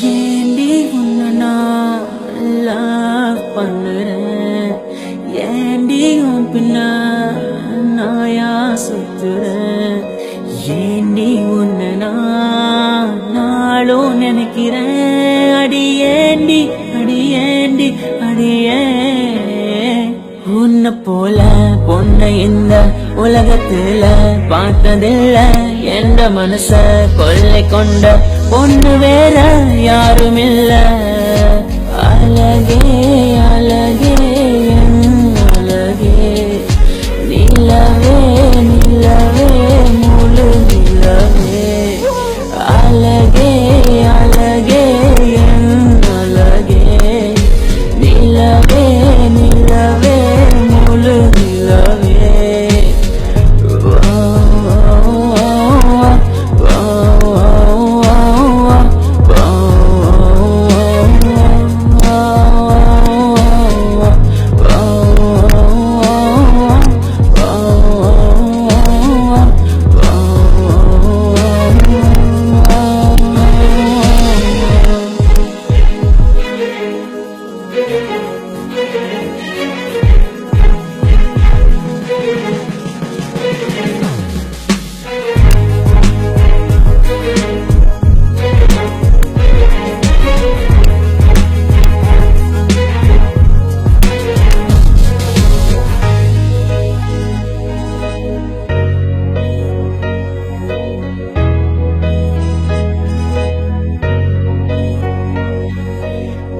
ஏண்டி உன்னை நான் love பண்ணுறேன், ஏண்டி உன் பின்ன நாயா சுத்துறேன், ஏண்டி உன்னை நான் நாளும் நினைக்கிறேன், அடியேண்டி அடியேண்டி அடியே. உன்னை போல பொண்ணை இந்த உலகத்துல பார்த்ததில்ல, என்ற மனச கொள்ளை கொண்ட பொண்ணு வேற யாரும் இல்ல. அழகே அழகே என் அழகே, நிலவே நிலவே முழு நிலவே. அழகே அழகே என் அழகே, நிலவே நிலவே முழு நிலவே.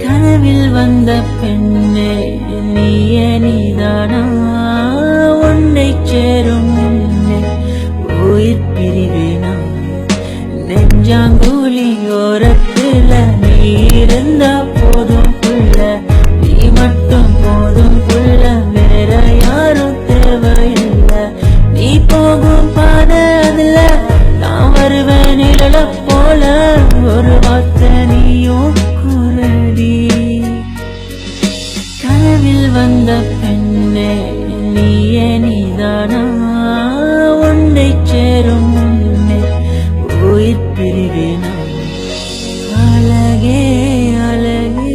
கனவில் வந்த பெண்ணே நீயே நீதானா, உன்னை சேரும் முன்னே உயிர் பிரிவேனா. நெஞ்சாங்கூலி ஓரத்துல நீ இருந்தா போதும் புள்ள, நீ மட்டும் போதும் புள்ள, வேற யாரும் தேவையில்லை. நீ போகும் பாதை அதுல நான் வருவேன் நிழல போல, ஒரு வார்த்தை நீயும் குரடி. கனவில் வந்த பெண்ணே நீயே நீதானா, உன்னை சேரும் முன்னே உயிர் பிரிவேனா. அழகே அழகே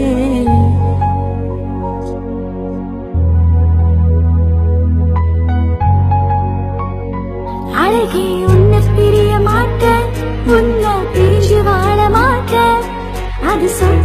அழகே உன்னை பிரிய மாட்டேன், உன்னை பிரிஞ்சு வாழ மாட்டேன், அது சொல்ல